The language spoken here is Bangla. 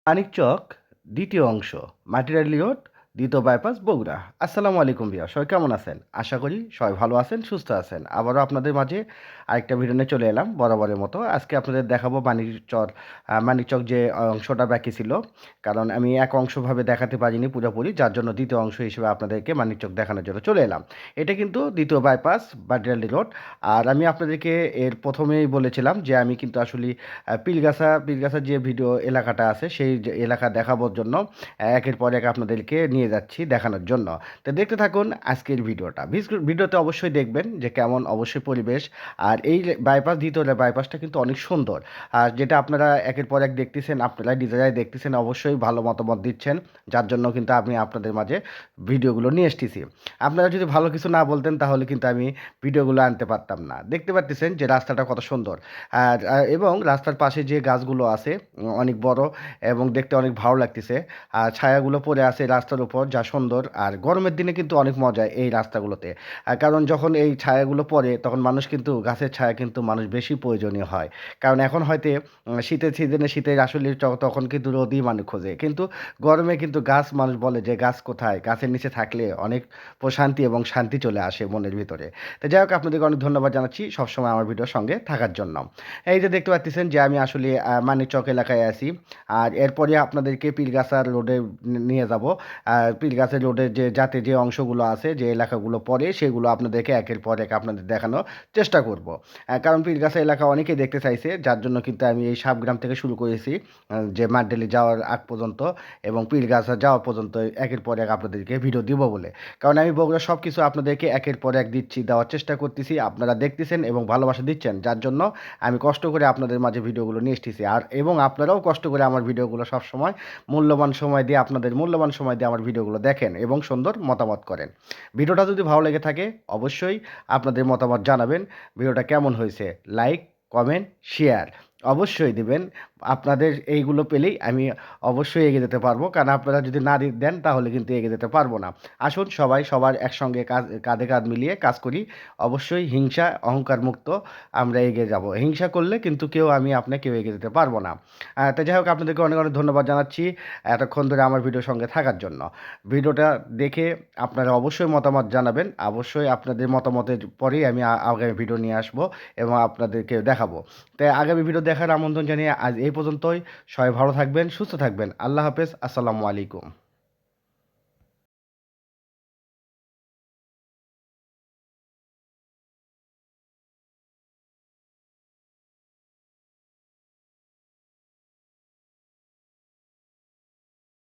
মানিকচক দ্বিতীয় অংশ মাটিরালি রোড দ্বিতীয় বাইপাস বগুড়া। আসসালামু আলাইকুম ভিউয়ার, সবাই কেমন আছেন? আশা করি সবাই ভালো আছেন, সুস্থ আছেন। আবারও আপনাদের মাঝে আরেকটা ভিডিও নিয়ে চলে এলাম বরাবরের মতো। আজকে আপনাদের দেখাবো মানিকচক যে অংশটা বাকি ছিল, কারণ আমি এক অংশভাবে দেখাতে পারিনি পুরোপুরি, যার জন্য দ্বিতীয় অংশ হিসেবে আপনাদেরকে মানিকচক দেখানোর জন্য চলে এলাম। এটা কিন্তু দ্বিতীয় বাইপাস মাটিরালি রোড। আর আমি আপনাদেরকে এর প্রথমেই বলেছিলাম যে আমি কিন্তু আসলে পিলগাছা যে ভিডিও এলাকাটা আছে সেই এলাকা দেখানোর জন্য একের পর এক আপনাদেরকে নিয়ে যাচ্ছি দেখানোর জন্য। তো দেখতে থাকুন আজকের ভিডিওটা। ভিডিওতে অবশ্যই দেখবেন যে কেমন অবশ্যই পরিবেশ। আর এই দ্বিতীয় বাইপাসটা কিন্তু অনেক সুন্দর। আর যেটা আপনারা একের পর এক দেখতেছেন, আপনারা নিজেরাই দেখতেছেন, অবশ্যই ভালো মতামত দিচ্ছেন, যার জন্য কিন্তু আমি আপনাদের মাঝে ভিডিওগুলো নিয়ে এসেছি। আপনারা যদি ভালো কিছু না বলতেন তাহলে কিন্তু আমি ভিডিওগুলো আনতে পারতাম না। দেখতে পাচ্ছেন যে রাস্তাটা কত সুন্দর। এবং রাস্তার পাশে যে গাছগুলো আছে অনেক বড় এবং দেখতে অনেক ভালো লাগতেছে। আর ছায়াগুলো পড়ে আছে রাস্তার উপর, যা সুন্দর। আর গরমের দিনে কিন্তু অনেক মজা এই রাস্তাগুলোতে। কারণ যখন এই ছায়াগুলো পড়ে তখন মানুষ কিন্তু গাছের ছায়া কিন্তু মানুষ বেশি প্রয়োজনীয় হয়। কারণ এখন হয়তো শীতের সিজনে শীতের আসলে তখন কিন্তু রোদই মানুষ খোঁজে, কিন্তু গরমে কিন্তু গাছ, মানুষ বলে যে গাছ কোথায়, গাছের নিচে থাকলে অনেক প্রশান্তি এবং শান্তি চলে আসে মনের ভিতরে। তো যাই হোক, আপনাদেরকে অনেক ধন্যবাদ জানাচ্ছি সবসময় আমার ভিডিওর সঙ্গে থাকার জন্য। এই যে দেখতে পাচ্ছেন যে আমি আসলে মানিকচক এলাকায় আছি। আর এরপরে আপনাদেরকে পীরগাছার রোডে নিয়ে যাব। আর পীরগাছার রোডের যে যাতে যে অংশগুলো আছে, যে এলাকাগুলো পড়ে, সেগুলো আপনাদেরকে একের পর এক আপনাদের দেখানোর চেষ্টা করব। কারণ পীরগাছা এলাকা অনেকেই দেখতে চাইছে, যার জন্য কিন্তু আমি এই সাবগ্রাম থেকে শুরু করেছি, যে মাঠডেলি যাওয়ার আগ পর্যন্ত এবং পীরগাছা যাওয়া পর্যন্ত একের পর এক আপনাদেরকে ভিডিও দিব বলে। কারণ আমি বগুড়া সব কিছু আপনাদেরকে একের পর এক দিচ্ছি, দেওয়ার চেষ্টা করতেছি, আপনারা দেখতেছেন এবং ভালোবাসা দিচ্ছেন, যার জন্য আমি কষ্ট করে আপনাদের মাঝে ভিডিওগুলো নিয়ে এসেছি। আর এবং আপনারাও কষ্ট করে আমার ভিডিওগুলো সবসময় মূল্যবান সময় দিয়ে আমার ভিডিওগুলো দেখেন এবং সুন্দর মতামত করেন। ভিডিওটা যদি ভালো লেগে থাকে অবশ্যই আপনাদের মতামত জানাবেন। ভিডিওটা কেমন হয়েছে লাইক, কমেন্ট, শেয়ার অবশ্যই দিবেন। আপনাদের এইগুলো পেলেই আমি অবশ্যই এগিয়ে যেতে পারবো, কারণ আপনারা যদি না দেন তাহলে কিন্তু এগিয়ে যেতে পারবো না। আসুন সবাই সবার একসঙ্গে কাঁধে কাঁধ মিলিয়ে কাজ করি। অবশ্যই হিংসা অহংকার মুক্ত আমরা এগিয়ে যাব। হিংসা করলে কিন্তু কেউ এগিয়ে যেতে পারবো না। তো যাই হোক, আপনাদেরকে অনেক অনেক ধন্যবাদ জানাচ্ছি এতক্ষণ ধরে আমার ভিডিওর সঙ্গে থাকার জন্য। ভিডিওটা দেখে আপনারা অবশ্যই মতামত জানাবেন। অবশ্যই আপনাদের মতামতের পরেই আমি আগামী ভিডিও নিয়ে আসবো এবং আপনাদেরকে দেখাবো। তাই আগামী ভিডিও দেখার আমন্ত্রণ জানিয়ে আজ এই পর্যন্তই। সবাই ভালো থাকবেন, সুস্থ থাকবেন। আল্লাহ হাফেজ, আসসালামু আলাইকুম।